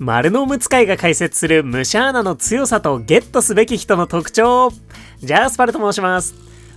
丸のム使いが解説するムシャーナの強さとゲットすべき人の特徴。ジャースパルと申します。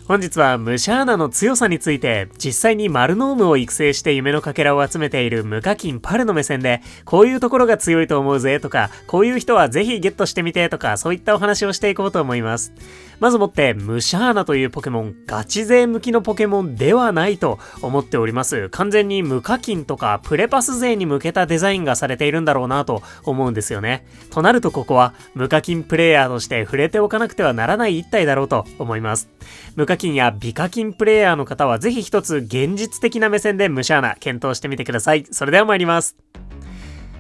本日はムシャーナの強さについて、実際にマルノームを育成して夢のかけらを集めている無課金パルの目線で、こういうところが強いと思うぜとか、こういう人はぜひゲットしてみてとか、そういったお話をしていこうと思います。まずもって、ムシャーナというポケモン、ガチ勢向きのポケモンではないと思っております。完全に無課金とかプレパス勢に向けたデザインがされているんだろうなと思うんですよね。となるとここは、無課金プレイヤーとして触れておかなくてはならない一体だろうと思います。無課金や美課金プレイヤーの方はぜひ一つ現実的な目線でムシャーナ検討してみてください。それでは参ります。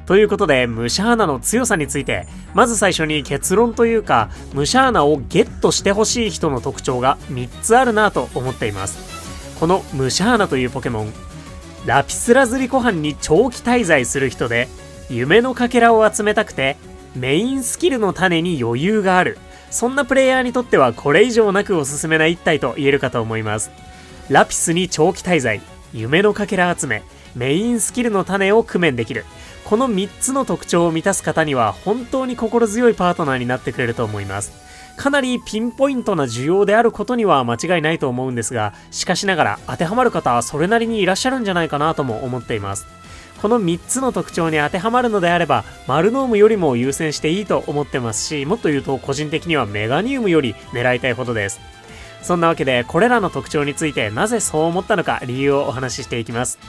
ということで、ムシャーナの強さについて、まず最初に結論というか、ムシャーナをゲットしてほしい人の特徴が3つあるなと思っています。このムシャーナというポケモン、ラピスラズリ湖畔に長期滞在する人で、夢のかけらを集めたくて、メインスキルの種に余裕がある。そんなプレイヤーにとってはこれ以上なくおすすめな一体と言えるかと思います。ラピスに長期滞在、夢のかけら集め、メインスキルの種を工面できる。この3つの特徴を満たす方には本当に心強いパートナーになってくれると思います。かなりピンポイントな需要であることには間違いないと思うんですが、しかしながら当てはまる方はそれなりにいらっしゃるんじゃないかなとも思っています。この3つの特徴に当てはまるのであれば、マルノームよりも優先していいと思ってますし、もっと言うと個人的にはメガニウムより狙いたいほどです。そんなわけで、これらの特徴についてなぜそう思ったのか理由をお話ししていきます。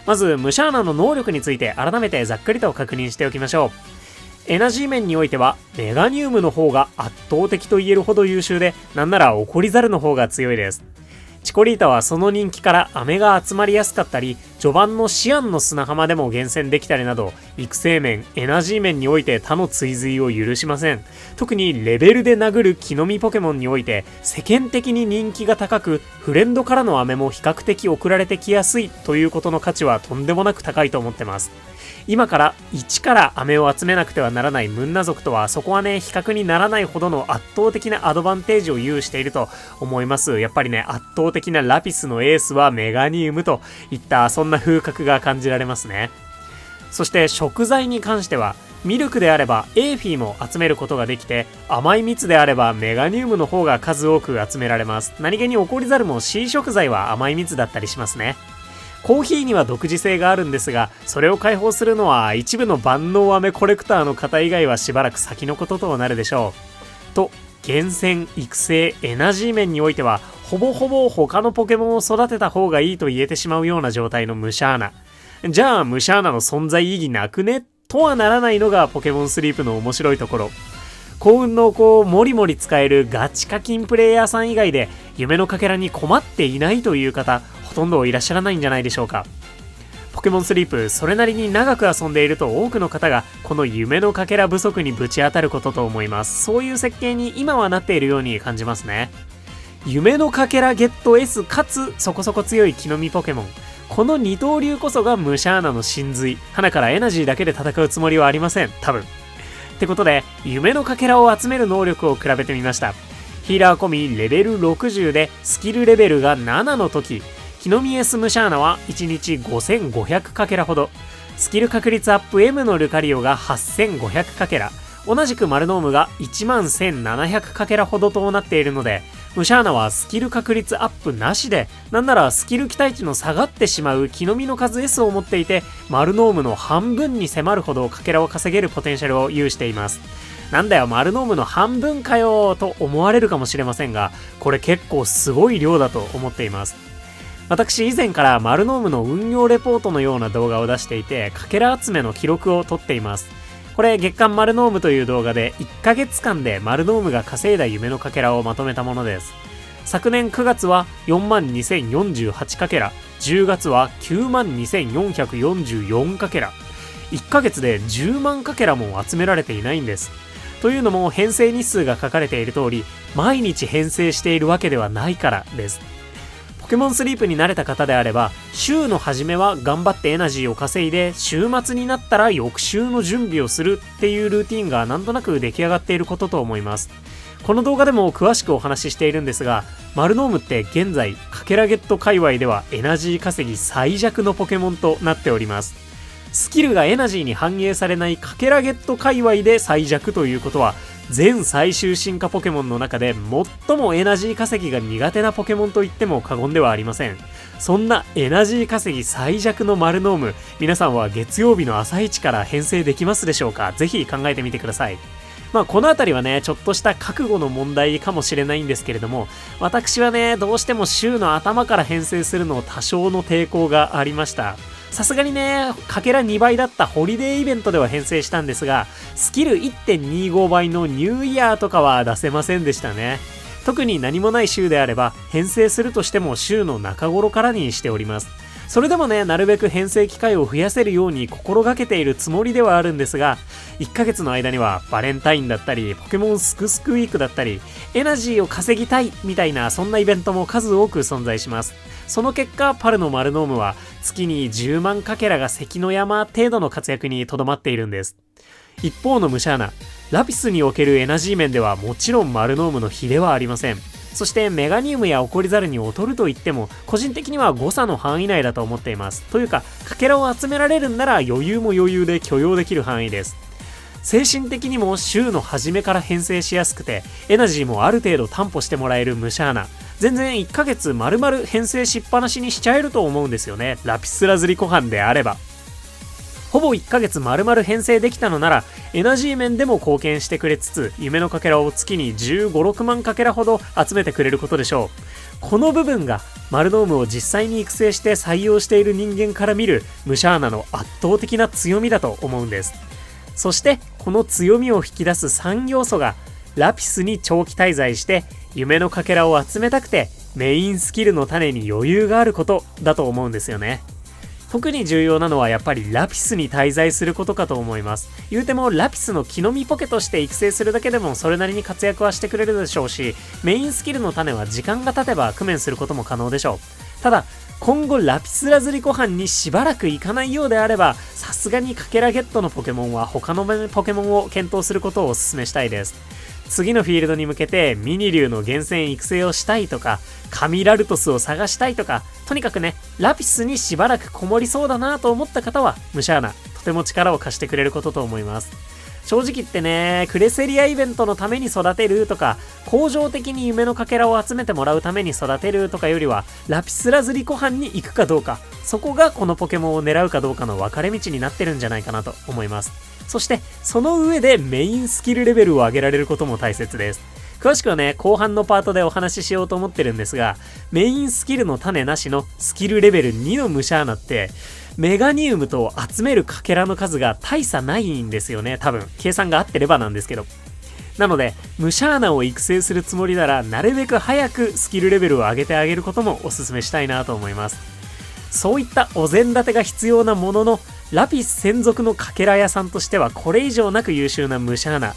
まず、ムシャーナの能力について改めてざっくりと確認しておきましょう。エナジー面においては、メガニウムの方が圧倒的と言えるほど優秀で、なんならオコリザルの方が強いです。チコリータはその人気から飴が集まりやすかったり、序盤のシアンの砂浜でも厳選できたりなど、育成面、エナジー面において他の追随を許しません。特にレベルで殴る木の実ポケモンにおいて、世間的に人気が高く、フレンドからの飴も比較的送られてきやすいということの価値はとんでもなく高いと思ってます。今から1から飴を集めなくてはならないムンナ族とはそこはね、比較にならないほどの圧倒的なアドバンテージを有していると思います。やっぱりね、圧倒的なラピスのエースはメガニウムといったそんな風格が感じられますね。そして食材に関しては、ミルクであればエーフィーも集めることができて、甘い蜜であればメガニウムの方が数多く集められます。何気にオコリザルも C 食材は甘い蜜だったりしますね。コーヒーには独自性があるんですが、それを解放するのは一部の万能飴コレクターの方以外はしばらく先のこととなるでしょう。と、厳選、育成、エナジー面においては、ほぼほぼ他のポケモンを育てた方がいいと言えてしまうような状態のムシャーナ。じゃあ、ムシャーナの存在意義なくねとはならないのがポケモンスリープの面白いところ。幸運の子をもりもり使えるガチ課金プレイヤーさん以外で、夢のかけらに困っていないという方、ほとんどいらっしゃらないんじゃないでしょうか。ポケモンスリープ、それなりに長く遊んでいると多くの方がこの夢のかけら不足にぶち当たることと思います。そういう設計に今はなっているように感じますね。夢のかけらゲット S かつそこそこ強い木の実ポケモン、この二刀流こそがムシャーナの真髄。花からエナジーだけで戦うつもりはありません、多分。ってことで、夢のかけらを集める能力を比べてみました。ヒーラー込みレベル60でスキルレベルが7の時、木の実 S ムシャーナは1日5500かけらほど、スキル確率アップ M のルカリオが8500かけら、同じくマルノームが11700かけらほどとなっているので、ムシャーナはスキル確率アップなしで、なんならスキル期待値の下がってしまう木の実の数 S を持っていて、マルノームの半分に迫るほどかけらを稼げるポテンシャルを有しています。なんだよ、マルノームの半分かよと思われるかもしれませんが、これ結構すごい量だと思っています。私以前からマルノームの運用レポートのような動画を出していて、かけら集めの記録を取っています。これ月刊マルノームという動画で1ヶ月間でマルノームが稼いだ夢のかけらをまとめたものです。昨年9月は42,048かけら、10月は92,444かけら、1ヶ月で10万かけらも集められていないんです。というのも編成日数が書かれている通り、毎日編成しているわけではないからです。ポケモンスリープに慣れた方であれば、週の初めは頑張ってエナジーを稼いで、週末になったら翌週の準備をするっていうルーティンがなんとなく出来上がっていることと思います。この動画でも詳しくお話ししているんですが、マルノームって現在かけらゲット界隈ではエナジー稼ぎ最弱のポケモンとなっております。スキルがエナジーに反映されないかけらゲット界隈で最弱ということは、全最終進化ポケモンの中で最もエナジー稼ぎが苦手なポケモンと言っても過言ではありません。そんなエナジー稼ぎ最弱のマルノーム、皆さんは月曜日の朝一から編成できますでしょうか？ぜひ考えてみてください。このあたりはね、ちょっとした覚悟の問題かもしれないんですけれども、私はね、どうしても週の頭から編成するの多少の抵抗がありました。さすがにね、かけら2倍だったホリデーイベントでは編成したんですが、スキル 1.25 倍のニューイヤーとかは出せませんでしたね。特に何もない週であれば、編成するとしても週の中頃からにしております。それでもね、なるべく編成機会を増やせるように心がけているつもりではあるんですが、1ヶ月の間にはバレンタインだったり、ポケモンスクスクウィークだったり、エナジーを稼ぎたいみたいな、そんなイベントも数多く存在します。その結果、パルのマルノームは月に10万かけらが関の山程度の活躍にとどまっているんです。一方のムシャーナ、ラピスにおけるエナジー面ではもちろんマルノームの比ではありません。そしてメガニウムやオコリザルに劣ると言っても、個人的には誤差の範囲内だと思っています。というか、かけらを集められるんなら余裕も余裕で許容できる範囲です。精神的にも週の初めから編成しやすくて、エナジーもある程度担保してもらえるムシャーナ。全然1ヶ月丸々編成しっぱなしにしちゃえると思うんですよね。ラピスラズリコハンであれば。ほぼ1ヶ月丸々編成できたのなら、エナジー面でも貢献してくれつつ、夢のかけらを月に15、6万かけらほど集めてくれることでしょう。この部分が、マルノームを実際に育成して採用している人間から見るムシャーナの圧倒的な強みだと思うんです。そして、この強みを引き出す3要素が、ラピスに長期滞在して、夢のかけらを集めたくて、メインスキルの種に余裕があることだと思うんですよね。特に重要なのはやっぱりラピスに滞在することかと思います。言うてもラピスの木の実ポケとして育成するだけでもそれなりに活躍はしてくれるでしょうし、メインスキルの種は時間が経てば工面することも可能でしょう。ただ、今後ラピスラズリコハンにしばらくいかないようであれば、さすがにかけらゲットのポケモンは他のポケモンを検討することをお勧めしたいです。次のフィールドに向けてミニ竜の厳選育成をしたいとか、カミラルトスを探したいとか、とにかくね、ラピスにしばらくこもりそうだなと思った方は、ムシャーナ、とても力を貸してくれることと思います。正直言ってね、クレセリアイベントのために育てるとか、恒常的に夢のかけらを集めてもらうために育てるとかよりは、ラピスラズリコハンに行くかどうか、そこがこのポケモンを狙うかどうかの分かれ道になってるんじゃないかなと思います。そして、その上でメインスキルレベルを上げられることも大切です。詳しくはね、後半のパートでお話ししようと思ってるんですが、メインスキルの種なしのスキルレベル2のムシャーナって、メガニウムと集めるかけらの数が大差ないんですよね、多分。計算が合ってればなんですけど。なので、ムシャーナを育成するつもりなら、なるべく早くスキルレベルを上げてあげることもお勧めしたいなと思います。そういったお膳立てが必要なものの、ラピス専属のかけら屋さんとしてはこれ以上なく優秀なムシャーナ。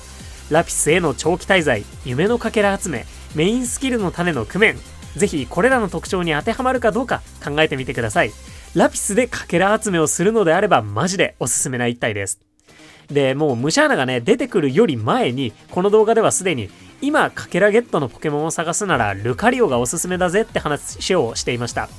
ラピスへの長期滞在、夢のかけら集め、メインスキルの種の工面。ぜひこれらの特徴に当てはまるかどうか考えてみてください。ラピスでかけら集めをするのであればマジでおすすめな一体です。で、もうムシャーナがね、出てくるより前に、この動画ではすでに、今かけらゲットのポケモンを探すならルカリオがおすすめだぜって話をしていました。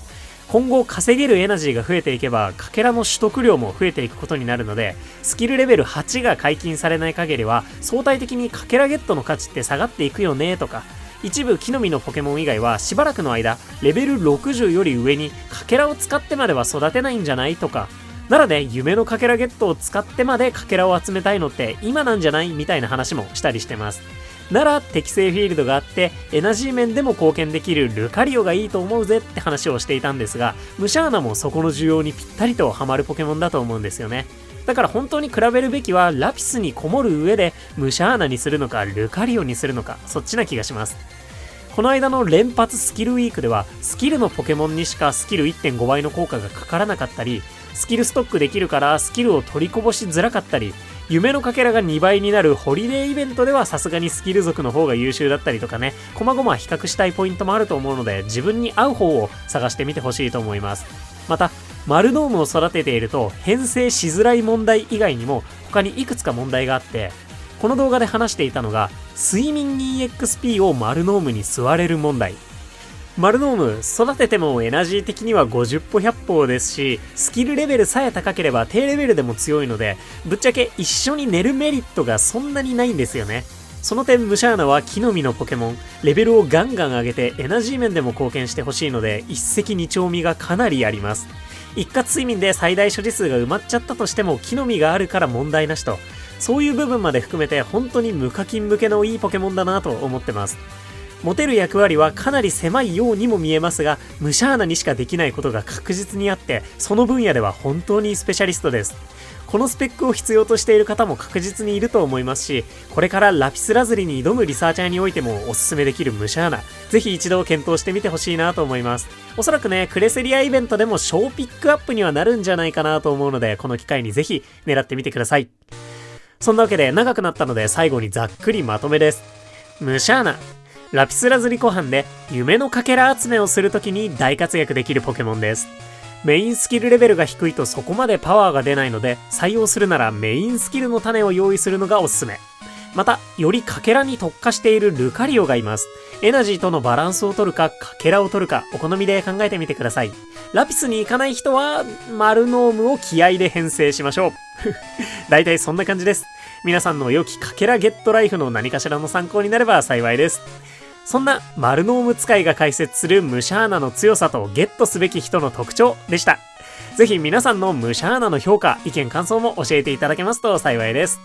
今後稼げるエナジーが増えていけば、かけらの取得量も増えていくことになるので、スキルレベル8が解禁されない限りは、相対的にかけらゲットの価値って下がっていくよねとか、一部木の実のポケモン以外はしばらくの間、レベル60より上にかけらを使ってまでは育てないんじゃないとか、ならね、夢のかけらゲットを使ってまでかけらを集めたいのって今なんじゃないみたいな話もしたりしてます。なら適正フィールドがあってエナジー面でも貢献できるルカリオがいいと思うぜって話をしていたんですが、ムシャーナもそこの需要にぴったりとハマるポケモンだと思うんですよね。だから本当に比べるべきはラピスにこもる上でムシャーナにするのかルカリオにするのか、そっちな気がします。この間の連発スキルウィークではスキルのポケモンにしかスキル 1.5 倍の効果がかからなかったり、スキルストックできるからスキルを取りこぼしづらかったり、夢のかけらが2倍になるホリデーイベントではさすがにスキル族の方が優秀だったりとかね、細々比較したいポイントもあると思うので、自分に合う方を探してみてほしいと思います。また、マルノームを育てていると編成しづらい問題以外にも他にいくつか問題があって、この動画で話していたのが睡眠 EXP をマルノームに吸われる問題。マルノーム、育ててもエナジー的には50歩100歩ですし、スキルレベルさえ高ければ低レベルでも強いので、ぶっちゃけ一緒に寝るメリットがそんなにないんですよね。その点ムシャーナは木の実のポケモン、レベルをガンガン上げてエナジー面でも貢献してほしいので、一石二鳥味がかなりあります。一括睡眠で最大所持数が埋まっちゃったとしても木の実があるから問題なしと、そういう部分まで含めて本当に無課金向けのいいポケモンだなと思ってます。持てる役割はかなり狭いようにも見えますが、ムシャーナにしかできないことが確実にあって、その分野では本当にスペシャリストです。このスペックを必要としている方も確実にいると思いますし、これからラピスラズリに挑むリサーチャーにおいてもおすすめできるムシャーナ、ぜひ一度検討してみてほしいなと思います。おそらくね、クレセリアイベントでも小ピックアップにはなるんじゃないかなと思うので、この機会にぜひ狙ってみてください。そんなわけで長くなったので最後にざっくりまとめです。ムシャーナ、ラピスラズリ湖畔で夢のかけら集めをするときに大活躍できるポケモンです。メインスキルレベルが低いとそこまでパワーが出ないので、採用するならメインスキルの種を用意するのがおすすめ。また、よりかけらに特化しているルカリオがいます。エナジーとのバランスを取るか、かけらを取るか、お好みで考えてみてください。ラピスに行かない人は、マルノームを気合で編成しましょう。大体そんな感じです。皆さんの良きかけらゲットライフの何かしらの参考になれば幸いです。そんなマルノーム使いが解説するムシャーナの強さとゲットすべき人の特徴でした。ぜひ皆さんのムシャーナの評価、意見感想も教えていただけますと幸いです。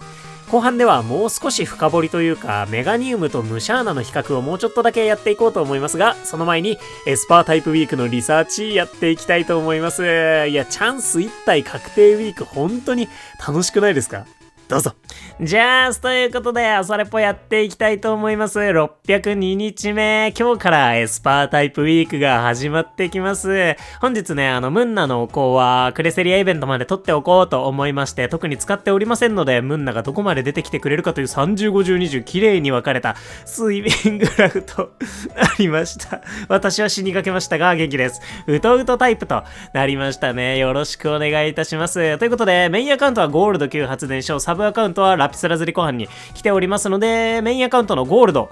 後半ではもう少し深掘りというか、メガニウムとムシャーナの比較をもうちょっとだけやっていこうと思いますが、その前にエスパータイプウィークのリサーチやっていきたいと思います。いや、チャンス1体確定ウィーク本当に楽しくないですか？どうぞ。じゃあ、ということで、朝レポやっていきたいと思います。602日目。今日からエスパータイプウィークが始まってきます。本日ね、ムンナのお香はクレセリアイベントまで取っておこうと思いまして、特に使っておりませんので、ムンナがどこまで出てきてくれるかという30、50、20、綺麗に分かれた睡眠グラフとなりました。私は死にかけましたが、元気です。うとうとタイプとなりましたね。よろしくお願いいたします。ということで、メインアカウントはゴールド級発電所、サブアカウントはラピスラズリ湖畔に来ておりますので、メインアカウントのゴールド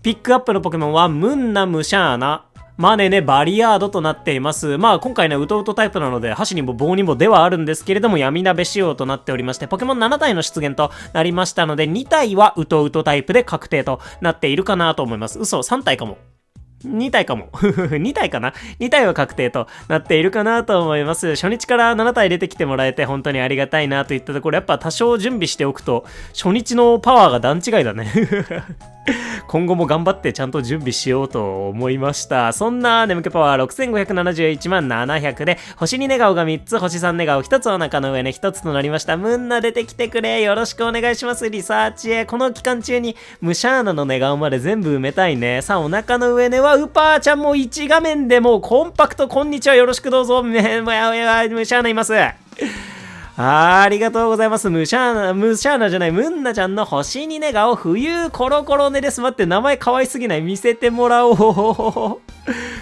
ピックアップのポケモンはムンナ、ムシャーナ、マネネ、バリアードとなっています。まあ今回ね、ウトウトタイプなので箸にも棒にもではあるんですけれども、闇鍋仕様となっておりまして、ポケモン7体の出現となりましたので、2体はウトウトタイプで確定となっているかなと思います。嘘、3体かも。2体かも。2体かな ?2 体は確定となっているかなと思います。初日から7体出てきてもらえて本当にありがたいなといったところ、やっぱ多少準備しておくと、初日のパワーが段違いだね。今後も頑張ってちゃんと準備しようと思いました。そんな眠気パワー6571万700で、星2寝顔が3つ、星3寝顔1つお腹の上ね1つとなりました。ムンナ出てきてくれ。よろしくお願いします。リサーチへ。この期間中にムシャーナの寝顔まで全部埋めたいね。さあ、お腹の上ねはウパーちゃんも1画面でもうコンパクト、こんにちは。よろしくどうぞ。ムシャーナいます。ありがとうございます。ムシャーナじゃない、ムンナちゃんの星に寝顔、冬コロコロ寝です。待って、名前可愛すぎない？見せてもらおう。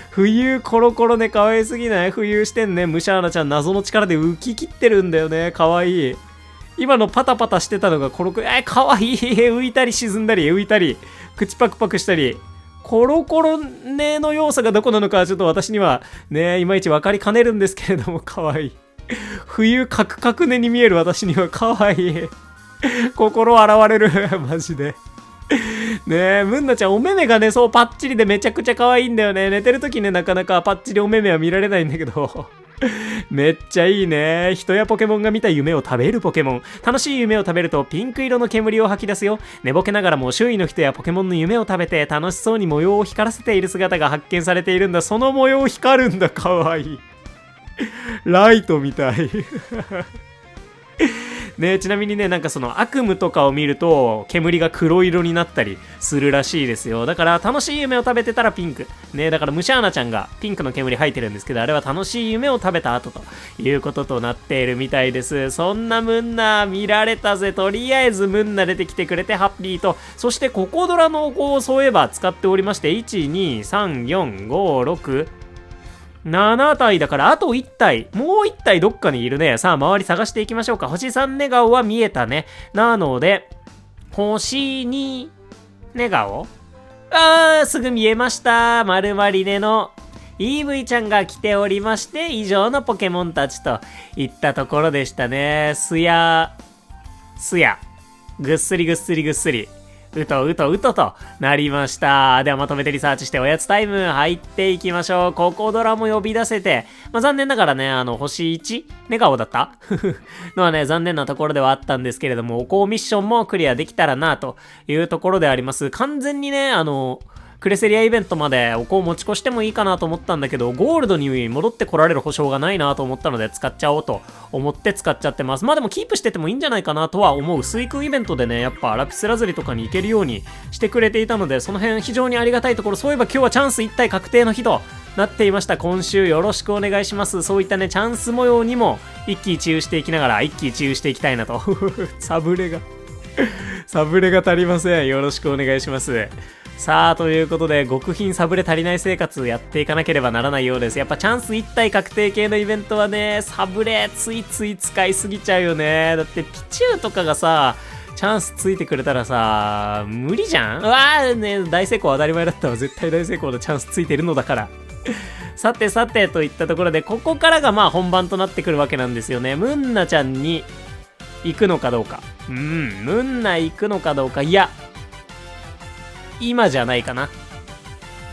冬コロコロ寝可愛すぎない？浮遊してんね。ムシャーナちゃん謎の力で浮き切ってるんだよね。可愛い。今のパタパタしてたのがコロコロ、可愛い。浮いたり沈んだり、浮いたり、口パクパクしたり。コロコロ寝の要素がどこなのかちょっと私にはね、いまいち分かりかねるんですけれども、可愛い。冬カクカク寝に見える私には可愛い。心洗われる。マジで。ねえ、ムンナちゃんお目目がね、そうパッチリでめちゃくちゃ可愛いんだよね。寝てる時ね、なかなかパッチリお目目は見られないんだけど。めっちゃいいね。人やポケモンが見た夢を食べるポケモン。楽しい夢を食べるとピンク色の煙を吐き出すよ。寝ぼけながらも周囲の人やポケモンの夢を食べて楽しそうに模様を光らせている姿が発見されているんだ。その模様光るんだ。可愛い。ライトみたい。ね、ちなみにね、なんかその悪夢とかを見ると煙が黒色になったりするらしいですよ。だから楽しい夢を食べてたらピンクね、だからムシャーナちゃんがピンクの煙吐いてるんですけど、あれは楽しい夢を食べた後ということとなっているみたいです。そんなムンナ見られたぜ。とりあえずムンナ出てきてくれてハッピーと。そしてココドラの子をそういえば使っておりまして、1,2,3,4,5,67体だから、あと1体。もう1体どっかにいるね。さあ、周り探していきましょうか。星3寝顔は見えたね。なので、星2寝顔すぐ見えました。丸まりねのEV ちゃんが来ておりまして、以上のポケモンたちといったところでしたね。すや、ぐっすりぐっすりぐっすり。うとうとうととなりました。ではまとめてリサーチしておやつタイム入っていきましょう。ココドラも呼び出せて、残念ながらね、星 1? 寝顔だったのはね、残念なところではあったんですけれども、おこうミッションもクリアできたらなというところであります。完全にね、クレセリアイベントまでおこう持ち越してもいいかなと思ったんだけど、ゴールドに戻ってこられる保証がないなと思ったので使っちゃおうと思って使っちゃってます。でもキープしててもいいんじゃないかなとは思う。水空イベントでね、やっぱラピスラズリとかに行けるようにしてくれていたので、その辺非常にありがたいところ。そういえば今日はチャンス1体確定の日となっていました。今週よろしくお願いします。そういったね、チャンス模様にも一喜一憂していきながら一喜一憂していきたいなと。サブレが足りません。よろしくお願いします。さあ、ということで、極貧サブレ足りない生活やっていかなければならないようです。やっぱチャンス1体確定系のイベントはね、サブレついつい使いすぎちゃうよね。だってピチューとかがさ、チャンスついてくれたらさ、無理じゃん。ね、大成功当たり前だったわ。絶対大成功のチャンスついてるのだから。さてさてといったところで、ここからが本番となってくるわけなんですよね。ムンナちゃんに行くのかどうか。ムンナ行くのかどうか。いや、今じゃないかな。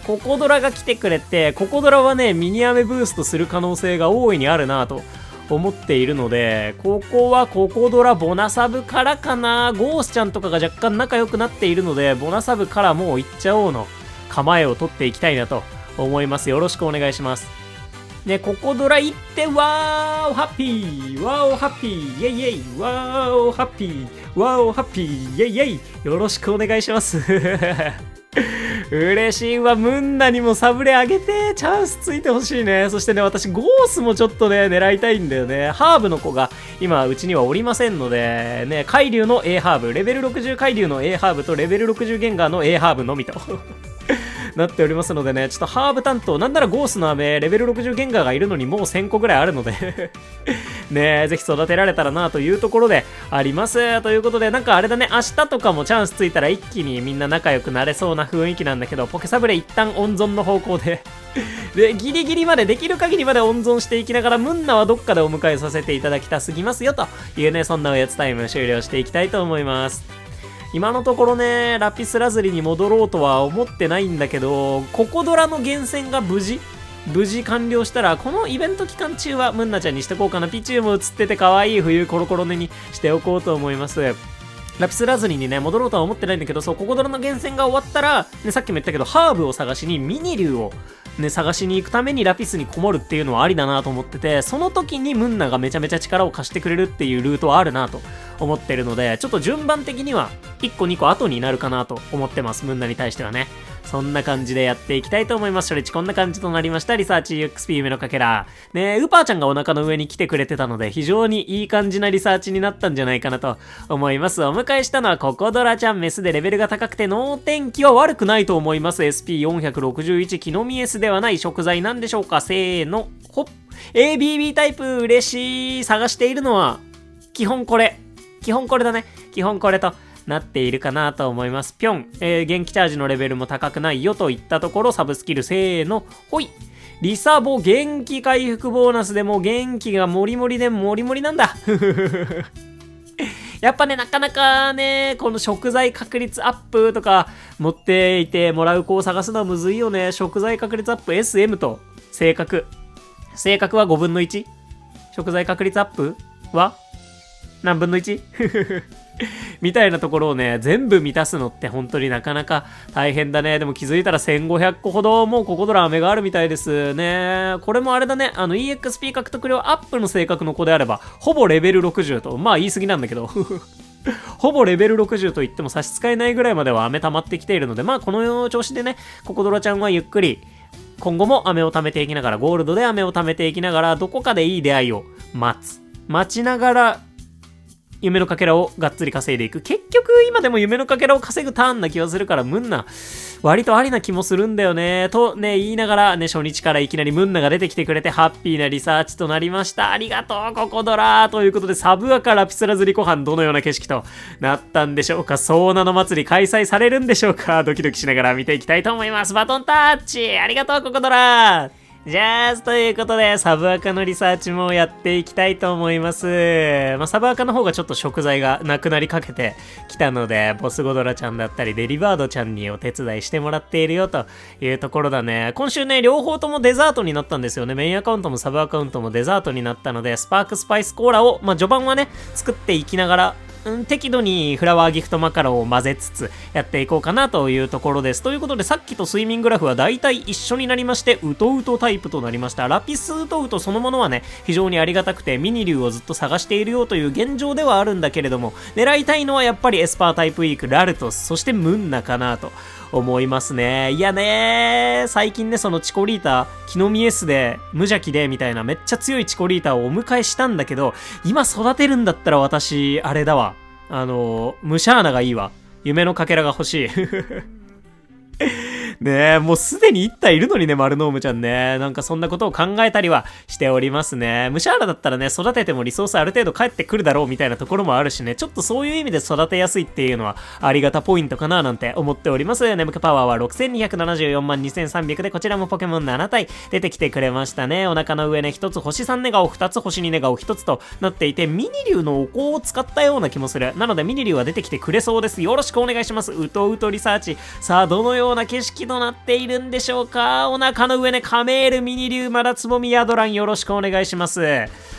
ココドラが来てくれて、ココドラはね、ミニアメブーストする可能性が大いにあるなと思っているので、ここはココドラボナサブからかな。ゴースちゃんとかが若干仲良くなっているので、ボナサブからもう行っちゃおうの構えを取っていきたいなと思います。よろしくお願いします。ね、ココドラ行って、わーおハッピーわーおハッピーイェイイェイわーおハッピーわーおハッピーイェイイェイよろしくお願いします。嬉しいわ。ムンナにもサブレあげて、チャンスついてほしいね。そしてね、私ゴースもちょっとね、狙いたいんだよね。ハーブの子が今うちにはおりませんので、ね、海竜の A ハーブ、レベル60海竜の A ハーブとレベル60ゲンガーの A ハーブのみと。なっておりますのでね、ちょっとハーブ担当、なんならゴースの飴、レベル60ゲンガーがいるのにもう1000個ぐらいあるのでね、ぜひ育てられたらなというところであります。ということで、なんかあれだね、明日とかもチャンスついたら一気にみんな仲良くなれそうな雰囲気なんだけど、ポケサブレ一旦温存の方向でで、ギリギリまで、できる限りまで温存していきながら、ムンナはどっかでお迎えさせていただきたすぎますよというね、そんなおやつタイム終了していきたいと思います。今のところね、ラピスラズリに戻ろうとは思ってないんだけど、ココドラの厳選が無事完了したら、このイベント期間中はムンナちゃんにしてこうかな。ピチューも映ってて可愛い冬コロコロ寝にしておこうと思います。ラピスラズリにね、戻ろうとは思ってないんだけど、そう、ココドラの厳選が終わったら、ね、さっきも言ったけど、ハーブを探しに、ミニ竜をね、探しに行くためにラピスにこもるっていうのはありだなと思ってて、その時にムンナがめちゃめちゃ力を貸してくれるっていうルートはあるなと思ってるので、ちょっと順番的には1個2個後になるかなと思ってます。ムンナに対してはね。そんな感じでやっていきたいと思います。初日こんな感じとなりました。リサーチ UXP 夢のかけら。ね、ウパーちゃんがお腹の上に来てくれてたので、非常にいい感じなリサーチになったんじゃないかなと思います。お迎えしたのはココドラちゃん。メスでレベルが高くて能天気は悪くないと思います。SP461 木の実 S ではない食材なんでしょうか。せーの、ほっ。ABB タイプ嬉しい。探しているのは、基本これだね。基本これとなっているかなと思います。ぴょん、元気チャージのレベルも高くないよといったところ、サブスキルせーの、ほい。リサボ元気回復ボーナスでも元気がモリモリでモリモリなんだ。やっぱね、なかなかね、この食材確率アップとか持っていてもらう子を探すのはむずいよね。食材確率アップ SM と性格は5分の 1？ 食材確率アップは何分の 1？ みたいなところをね、全部満たすのって本当になかなか大変だね。でも気づいたら1500個ほどもうココドラ飴があるみたいですね。これもあれだね、EXP 獲得量アップの性格の子であれば、ほぼレベル60と、まあ言い過ぎなんだけど、ほぼレベル60と言っても差し支えないぐらいまでは飴溜まってきているので、まあこの調子でね、ココドラちゃんはゆっくり、今後も飴を貯めていきながら、ゴールドで飴を貯めていきながら、どこかでいい出会いを待ちながら、夢のかけらをがっつり稼いでいく。結局今でも夢のかけらを稼ぐターンな気がするから、ムンナ割とありな気もするんだよねとね言いながらね、初日からいきなりムンナが出てきてくれてハッピーなリサーチとなりました。ありがとうココドラということで、サブアカラピスラズリコハンどのような景色となったんでしょうか。ソーナの祭り開催されるんでしょうか。ドキドキしながら見ていきたいと思います。バトンタッチありがとうココドラ。じゃあ、ということで、サブアカのリサーチもやっていきたいと思います。サブアカの方がちょっと食材がなくなりかけてきたので、ボスゴドラちゃんだったり、デリバードちゃんにお手伝いしてもらっているよというところだね。今週ね、両方ともデザートになったんですよね。メインアカウントもサブアカウントもデザートになったので、スパークスパイスコーラを、序盤はね、作っていきながら、適度にフラワーギフトマカロンを混ぜつつやっていこうかなというところです。ということで、さっきと睡眠グラフは大体一緒になりまして、ウトウトタイプとなりました。ラピスウトウトそのものはね、非常にありがたくてミニ竜をずっと探しているよという現状ではあるんだけれども、狙いたいのはやっぱりエスパータイプウィーク、ラルトス、そしてムンナかなと思いますね。いやね、最近ね、そのチコリータ、キノミエスで無邪気でみたいなめっちゃ強いチコリータをお迎えしたんだけど、今育てるんだったら私あれだわ、ムシャーナがいいわ。夢のかけらが欲しい。ねえ、もうすでに1体いるのにね、マルノームちゃんね。なんかそんなことを考えたりはしておりますね。ムシャーラだったらね、育ててもリソースある程度返ってくるだろうみたいなところもあるしね、ちょっとそういう意味で育てやすいっていうのはありがたポイントかななんて思っております。眠気パワーは6274万2300で、こちらもポケモン7体出てきてくれましたね。お腹の上ね、1つ星3ネガを2つ、星2ネガを1つとなっていて、ミニ竜のお香を使ったような気もする。なのでミニ竜は出てきてくれそうです。よろしくお願いします。うとうとリサーチ。さあ、どのような景色となっているんでしょうか。お腹の上ね、カメール、ミニ竜、マラツボミ、ヤドラン、よろしくお願いします。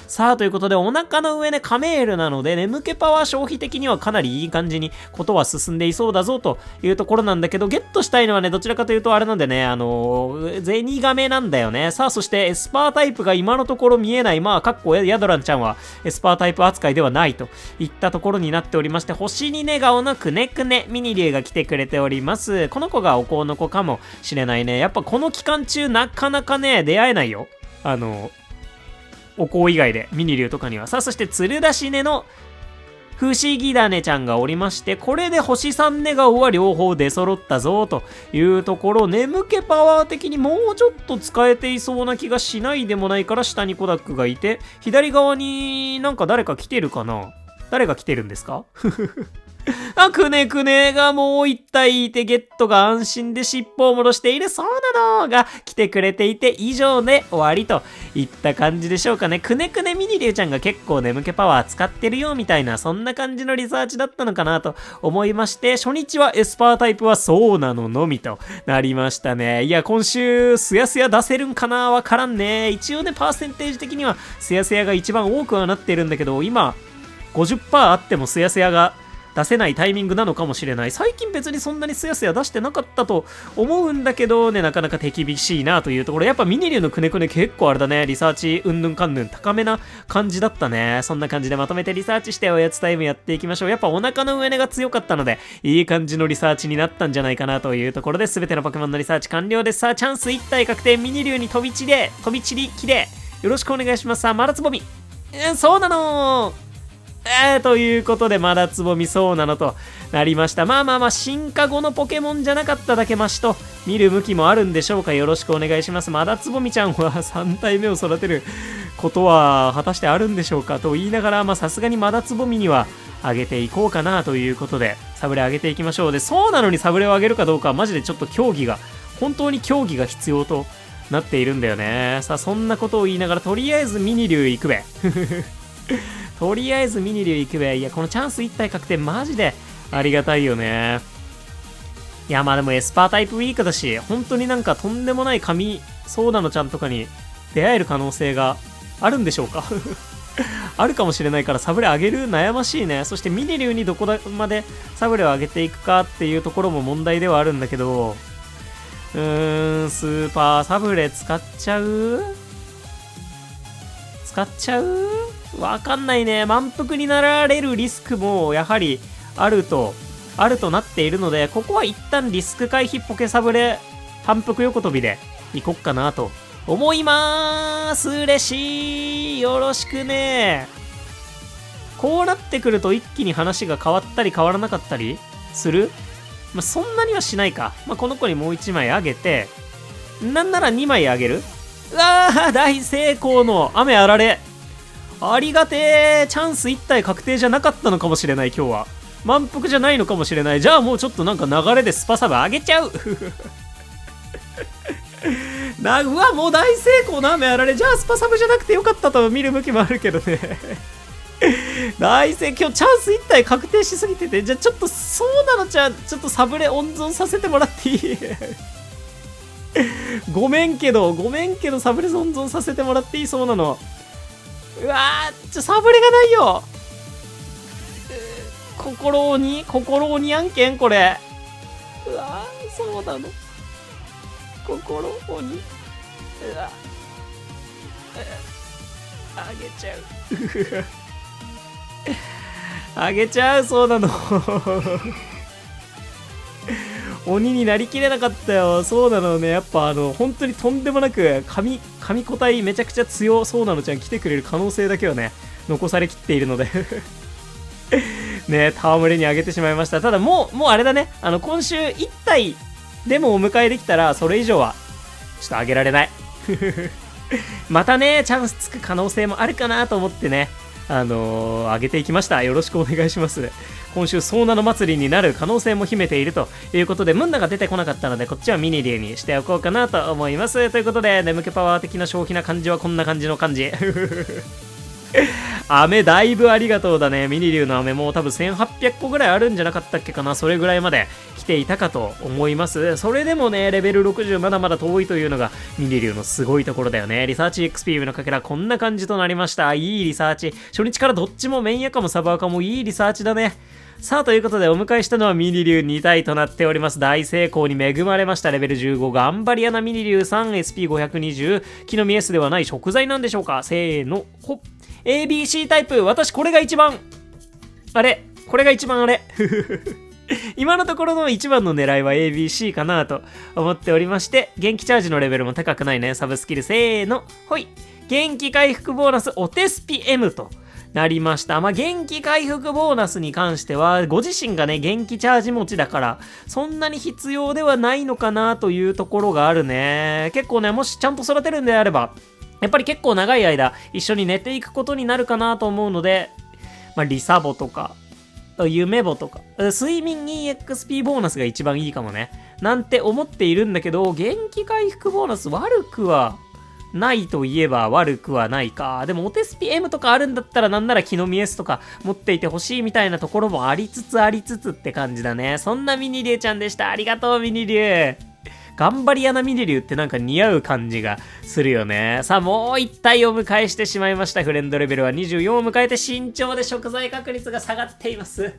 さあ、ということで、お腹の上ね、カメールなので、眠気パワー消費的にはかなりいい感じにことは進んでいそうだぞというところなんだけど、ゲットしたいのはね、どちらかというとあれなんでね、ゼニガメなんだよね。さあ、そしてエスパータイプが今のところ見えない、かっこヤドランちゃんはエスパータイプ扱いではないといったところになっておりまして、星にネガオのくねくねミニ竜が来てくれております。この子がお香の子かもしれないね。やっぱこの期間中なかなかね、出会えないよ。お香以外でミニ竜とかには。さあ、そしてツルダシネの不思議だねちゃんがおりまして、これで星3ネガオは両方出揃ったぞというところ、眠気パワー的にもうちょっと使えていそうな気がしないでもないから、下にコダックがいて、左側になんか誰か来てるかな。誰が来てるんですか？くねくねがもう一体いて、ゲットが安心で尻尾を戻しているそうなのが来てくれていて、以上で終わりといった感じでしょうかね。くねくねミニリュウちゃんが結構眠気パワー使ってるよみたいな、そんな感じのリサーチだったのかなと思いまして、初日はエスパータイプはそうなののみとなりましたね。いや、今週すやすや出せるんかなわからんね。一応ね、パーセンテージ的にはすやすやが一番多くはなってるんだけど、今 50% あってもすやすやが出せないタイミングなのかもしれない。最近別にそんなにすやすや出してなかったと思うんだけどね、なかなか手厳しいなというところ。やっぱミニリュウのくねくね結構あれだね、リサーチうんぬんかんぬん高めな感じだったね。そんな感じでまとめてリサーチしておやつタイムやっていきましょう。やっぱお腹の上値が強かったので、いい感じのリサーチになったんじゃないかなというところで、全てのポケモンのリサーチ完了です。さあ、チャンス1体確定。ミニリュウに飛び散りきれ。よろしくお願いします。さあ、マラツボミ。そうなのということで、まだつぼみそうなのとなりました。進化後のポケモンじゃなかっただけマシと見る向きもあるんでしょうか。よろしくお願いします。まだつぼみちゃんは3体目を育てることは果たしてあるんでしょうかと言いながら、さすがにまだつぼみには上げていこうかなということで、サブレ上げていきましょう。で、そうなのにサブレを上げるかどうかはマジでちょっと本当に競技が必要となっているんだよね。さあ、そんなことを言いながら、とりあえずミニリュウ行くべ。とりあえずミニリュウ行くべ。いや、このチャンス1体確定マジでありがたいよね。いや、でもエスパータイプウィークだし、本当になんかとんでもない神ソーダのちゃんとかに出会える可能性があるんでしょうか。あるかもしれないから、サブレ上げる悩ましいね。そしてミニリュウにどこまでサブレを上げていくかっていうところも問題ではあるんだけど、スーパーサブレ使っちゃうわかんないね。満腹になられるリスクもやはりあるとなっているので、ここは一旦リスク回避ポケサブレ反復横跳びでいこっかなと思いまーす。嬉しい。よろしくね。こうなってくると一気に話が変わったり変わらなかったりする。まあ、そんなにはしないか。まあ、この子にもう1枚あげて、なんなら2枚あげる。うわー、大成功の雨あられ。ありがてー。チャンス1体確定じゃなかったのかもしれない、今日は。満腹じゃないのかもしれない。じゃあもうちょっとなんか流れでスパサブあげちゃう。うわ、もう大成功の雨あられ。じゃあスパサブじゃなくてよかったと見る向きもあるけどね。大成功。今日チャンス1体確定しすぎてて、じゃあちょっとそうなのちゃん、ちょっとサブレ温存させてもらっていい？ごめんけどサブレ温存させてもらっていい？そうなの。うわー、サブレがないよ。心鬼案件これ。うわー、そうなの。心鬼。うわ、あげちゃう。あげちゃう、そうなの。鬼になりきれなかったよ。そうなのね。やっぱ本当にとんでもなく神個体めちゃくちゃ強そうなのちゃん来てくれる可能性だけはね、残されきっているので。ね、戯れにあげてしまいました。ただもうあれだね。今週1体でもお迎えできたら、それ以上はちょっとあげられない。またね、チャンスつく可能性もあるかなと思ってね、あげていきました。よろしくお願いします。今週ソーナの祭りになる可能性も秘めているということで、ムンナが出てこなかったので、こっちはミニ竜にしておこうかなと思います。ということで、眠気パワー的な消費な感じはこんな感じの感じ。飴だいぶありがとうだね。ミニ竜の飴も多分1800個ぐらいあるんじゃなかったっけかな。それぐらいまで来ていたかと思います。それでもね、レベル60まだまだ遠いというのがミニ竜のすごいところだよね。リサーチ XP のかけらこんな感じとなりました。いいリサーチ。初日からどっちもメンヤカもサブアカもいいリサーチだね。さあ、ということでお迎えしたのはミニ竜2体となっております。大成功に恵まれました。レベル15、頑張り屋なミニ竜3、SP520、木の実 S ではない食材なんでしょうか。せーの、ほっ。ABC タイプ、私これが一番、あれ今のところの一番の狙いは ABC かなと思っておりまして、元気チャージのレベルも高くないね。サブスキル、せーの、ほい。元気回復ボーナス、お手スピ M となりました。まあ、元気回復ボーナスに関しては、ご自身がね、元気チャージ持ちだから、そんなに必要ではないのかなというところがあるね。結構ね、もしちゃんと育てるんであれば、やっぱり結構長い間一緒に寝ていくことになるかなと思うので、まあ、リサボとか、夢ボとか、睡眠 EXP ボーナスが一番いいかもね。なんて思っているんだけど、元気回復ボーナス悪くはないといえば悪くはないか。でもお手スピ M とかあるんだったらなんなら木の実 S とか持っていてほしいみたいなところもありつつって感じだね。そんなミニリュウちゃんでした。ありがとうミニリュウ。頑張り屋なミニリュウってなんか似合う感じがするよね。さあもう一体お迎えしてしまいました。フレンドレベルは24を迎えて慎重で食材確率が下がっています。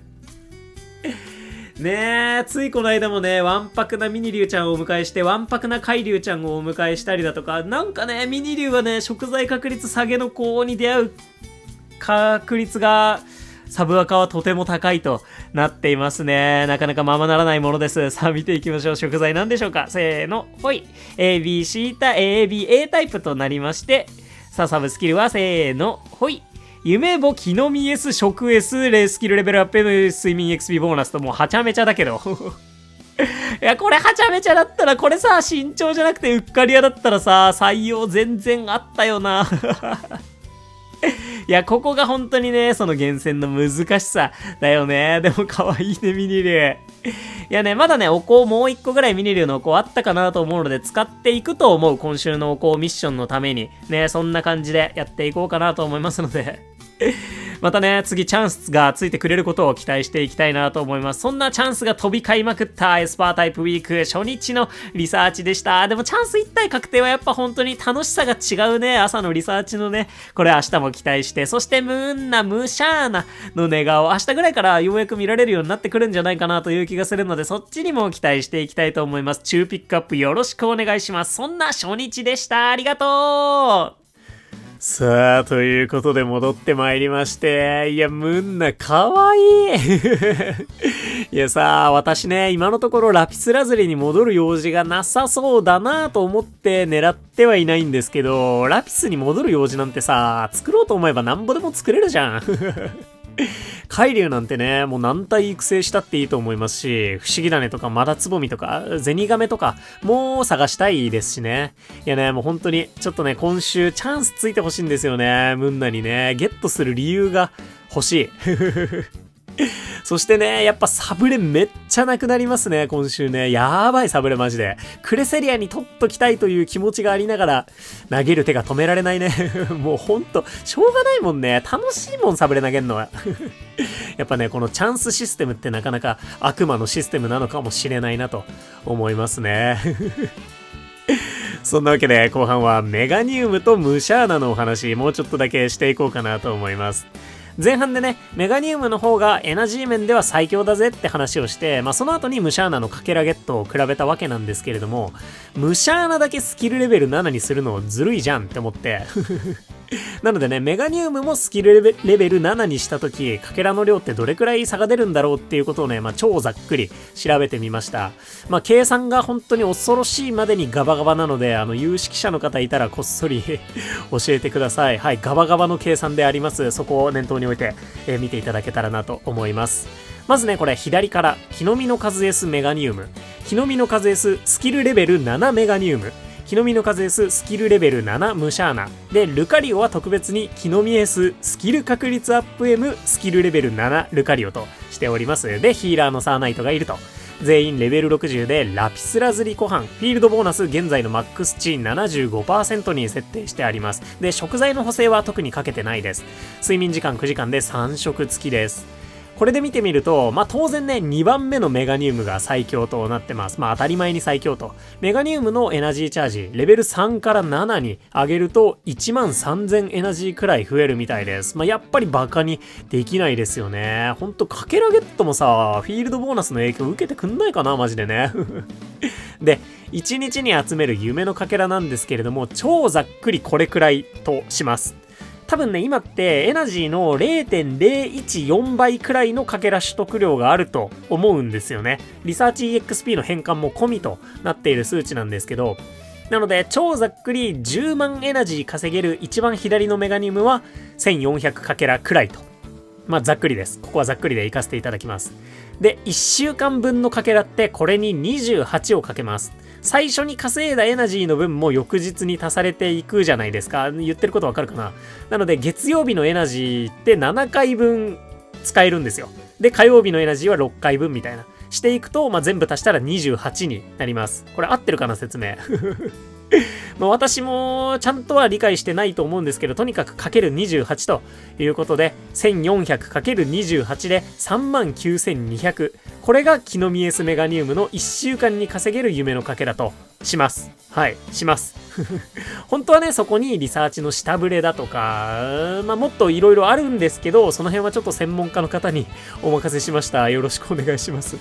ねえ、ついこの間もね、わんぱくなミニリュウちゃんをお迎えして、わんぱくなカイリュウちゃんをお迎えしたりだとか、なんかね、ミニリュウはね、食材確率下げの子に出会う確率が、サブアカはとても高いとなっていますね。なかなかままならないものです。さあ見ていきましょう。食材なんでしょうか。せーの、ほい。ABC タイプ、A タイプとなりまして、さあサブスキルはせーの、ほい。夢ぼ木の実 S 食 S レスキルレベルアップ睡眠 XP ボーナスともうはちゃめちゃだけど。いや、これはちゃめちゃだったら、これさ、慎重じゃなくてうっかり屋だったらさ、採用全然あったよな。いや、ここが本当にね、その厳選の難しさだよね。でも可愛いね、ミニリュウ。いやね、まだね、お香もう一個ぐらいミニリュウのお香あったかなと思うので、使っていくと思う。今週のお香ミッションのために。ね、そんな感じでやっていこうかなと思いますので。またね、次チャンスがついてくれることを期待していきたいなと思います。そんなチャンスが飛び交いまくったエスパータイプウィーク初日のリサーチでした。でもチャンス1体確定はやっぱ本当に楽しさが違うね。朝のリサーチのね、これ明日も期待して、そしてムーンナ、ムシャーナの寝顔、明日ぐらいからようやく見られるようになってくるんじゃないかなという気がするので、そっちにも期待していきたいと思います。中ピックアップよろしくお願いします。そんな初日でした。ありがとう。さあ、ということで戻ってまいりまして、いや、ムンナ、かわいいいやさ、私ね、今のところラピスラズリに戻る用事がなさそうだなと思って狙ってはいないんですけど、ラピスに戻る用事なんてさ、作ろうと思えばなんぼでも作れるじゃん。海竜なんてね、もう何体育成したっていいと思いますし、不思議種とかマダツボミとか、ゼニガメとか、もう探したいですしね。いやね、もう本当に、ちょっとね、今週チャンスついてほしいんですよね。ムンナにね、ゲットする理由が欲しい。そしてね、やっぱサブレめっちゃなくなりますね、今週ね。やばいサブレマジで。クレセリアに取っときたいという気持ちがありながら、投げる手が止められないね。もうほんと、しょうがないもんね。楽しいもん、サブレ投げんのは。やっぱね、このチャンスシステムってなかなか悪魔のシステムなのかもしれないなと思いますね。そんなわけで後半はメガニウムとムシャーナのお話、もうちょっとだけしていこうかなと思います。前半でね、メガニウムの方がエナジー面では最強だぜって話をして、その後にムシャーナのかけらゲットを比べたわけなんですけれども、ムシャーナだけスキルレベル7にするのずるいじゃんって思って。なのでね、メガニウムもスキルレベル7にしたとき、かけらの量ってどれくらい差が出るんだろうっていうことをね、超ざっくり調べてみました。計算が本当に恐ろしいまでにガバガバなので、有識者の方いたらこっそり教えてください。はい、ガバガバの計算であります。そこを念頭に置いて、見ていただけたらなと思います。まずね、これ左から、木の実の数 S メガニウム、木の実の数 S スキルレベル7メガニウム、木の実の数 S スキルレベル7ムシャーナで、ルカリオは特別に木の実 S スキル確率アップ M スキルレベル7ルカリオとしております。で、ヒーラーのサーナイトがいると。全員レベル60でラピスラズリ湖畔、フィールドボーナス現在のマックス値 75% に設定してあります。で、食材の補正は特にかけてないです。睡眠時間9時間で3食付きです。これで見てみると、当然ね、2番目のメガニウムが最強となってます。当たり前に最強と。メガニウムのエナジーチャージ、レベル3から7に上げると、13000エナジーくらい増えるみたいです。やっぱりバカにできないですよね。ほんと、かけらゲットもさ、フィールドボーナスの影響受けてくんないかな、マジでね。で、1日に集める夢のかけらなんですけれども、超ざっくりこれくらいとします。多分ね、今ってエナジーの 0.014 倍くらいのかけら取得量があると思うんですよね。リサーチ EXP の変換も込みとなっている数値なんですけど、なので超ざっくり10万エナジー稼げる一番左のメガニウムは1400かけらくらいと。ざっくりです。ここはざっくりでいかせていただきます。で、1週間分のかけらってこれに28をかけます。最初に稼いだエナジーの分も翌日に足されていくじゃないですか。言ってることわかるかな？なので月曜日のエナジーって7回分使えるんですよ。で、火曜日のエナジーは6回分みたいな。していくと、全部足したら28になります。これ合ってるかな、説明。私もちゃんとは理解してないと思うんですけど、とにかくかける28ということで、1400×28 で39200。これがキノミエスメガニウムの1週間に稼げる夢のかけらとします。はい、します。本当はね、そこにリサーチの下振れだとか、もっといろいろあるんですけど、その辺はちょっと専門家の方にお任せしました。よろしくお願いします。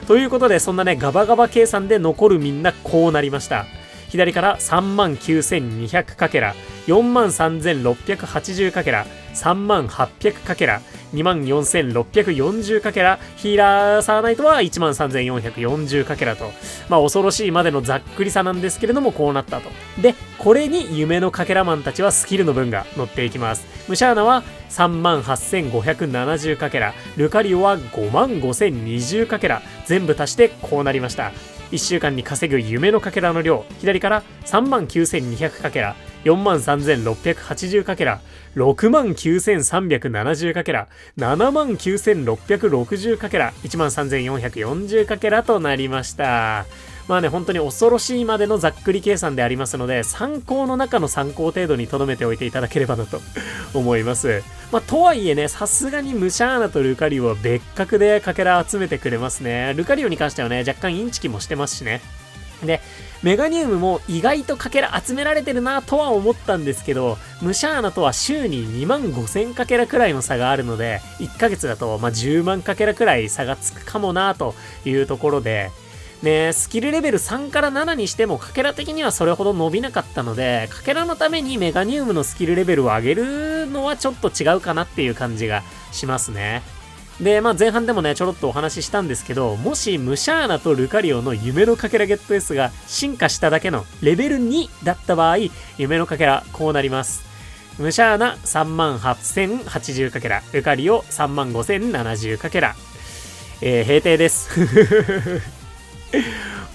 ということで、そんなね、ガバガバ計算で残るみんなこうなりました。左から39200かけら、43680かけら、38000かけら、24640かけら、ヒーラーサーナイトは13440かけらと、恐ろしいまでのざっくりさなんですけれども、こうなったと。で、これに夢のかけらマンたちはスキルの分が乗っていきます。ムシャーナは38570かけら、ルカリオは55020かけら、全部足してこうなりました。1週間に稼ぐ夢のかけらの量、左から39200かけら、43680かけら、69370かけら、79660かけら、13440かけらとなりました。本当に恐ろしいまでのざっくり計算でありますので、参考の中の参考程度に留めておいていただければなと思います。とはいえね、さすがにムシャーナとルカリオは別格でかけら集めてくれますね。ルカリオに関してはね、若干インチキもしてますしね。で、メガニウムも意外とかけら集められてるなとは思ったんですけど、ムシャーナとは週に25000かけらくらいの差があるので、1ヶ月だと10万かけらくらい差がつくかもなというところで、ね、スキルレベル3から7にしてもかけら的にはそれほど伸びなかったので、かけらのためにメガニウムのスキルレベルを上げるのはちょっと違うかなっていう感じがしますね。で、前半でもね、ちょろっとお話ししたんですけど、もしムシャーナとルカリオの夢のかけらゲット S が進化しただけのレベル2だった場合、夢のかけらこうなります。ムシャーナ38,080かけら、ルカリオ35,070かけら。閉廷です。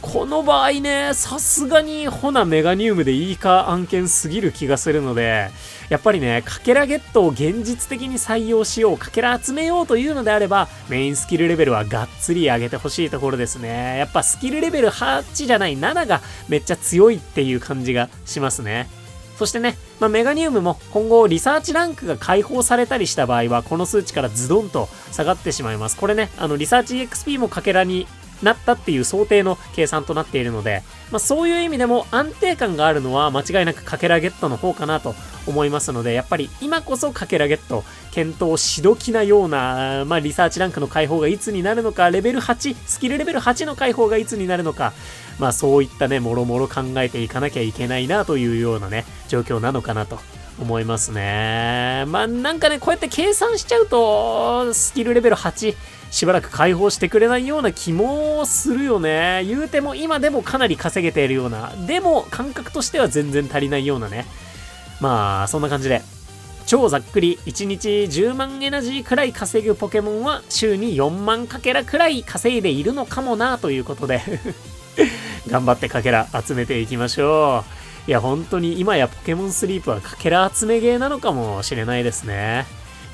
この場合ね、さすがにホナメガニウムでいいか案件すぎる気がするので、やっぱりね、かけらゲットを現実的に採用しよう、かけら集めようというのであれば、メインスキルレベルはがっつり上げてほしいところですね。やっぱスキルレベル8じゃない7がめっちゃ強いっていう感じがしますね。そしてね、メガニウムも今後リサーチランクが解放されたりした場合は、この数値からズドンと下がってしまいます。これね、リサーチ EXP もかけらになったっていう想定の計算となっているので、そういう意味でも安定感があるのは間違いなくかけらゲットの方かなと思いますので、やっぱり今こそかけらゲット検討しどきなような、リサーチランクの解放がいつになるのか、レベル8、スキルレベル8の解放がいつになるのか、そういったね、もろもろ考えていかなきゃいけないなというようなね、状況なのかなと思いますね。なんかね、こうやって計算しちゃうと、スキルレベル8、しばらく解放してくれないような気もするよね。言うても今でもかなり稼げているような、でも感覚としては全然足りないようなね。そんな感じで、超ざっくり1日10万エナジーくらい稼ぐポケモンは週に4万かけらくらい稼いでいるのかもなということで頑張ってかけら集めていきましょう。いや本当に今やポケモンスリープはかけら集めゲーなのかもしれないですね。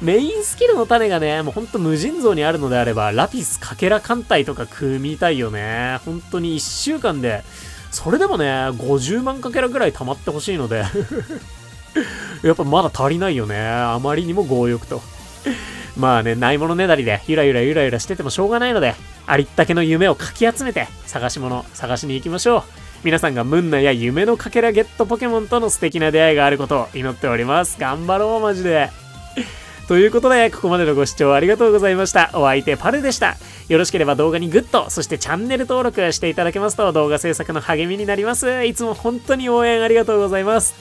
メインスキルの種がね、もうほんと無尽蔵にあるのであれば、ラピスかけら艦隊とか組みたいよね。本当に1週間で、それでもね、50万かけらぐらい溜まってほしいのでやっぱまだ足りないよね。あまりにも強欲と。ないものねだりでゆらゆらしててもしょうがないので、ありったけの夢をかき集めて探しに行きましょう。皆さんがムンナや夢のかけらゲットポケモンとの素敵な出会いがあることを祈っております。頑張ろうマジで。ということで、ここまでのご視聴ありがとうございました。お相手パルでした。よろしければ動画にグッド、そしてチャンネル登録していただけますと動画制作の励みになります。いつも本当に応援ありがとうございます。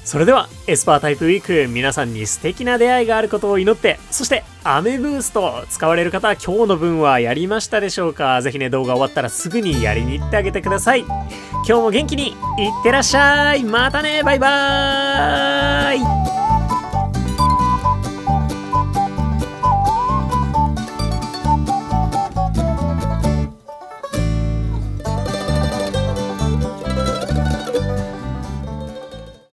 それでは、エスパータイプウィーク、皆さんに素敵な出会いがあることを祈って、そしてアメブースト使われる方、今日の分はやりましたでしょうか？ぜひね、動画終わったらすぐにやりに行ってあげてください。今日も元気にいってらっしゃい。またね、バイバーイ。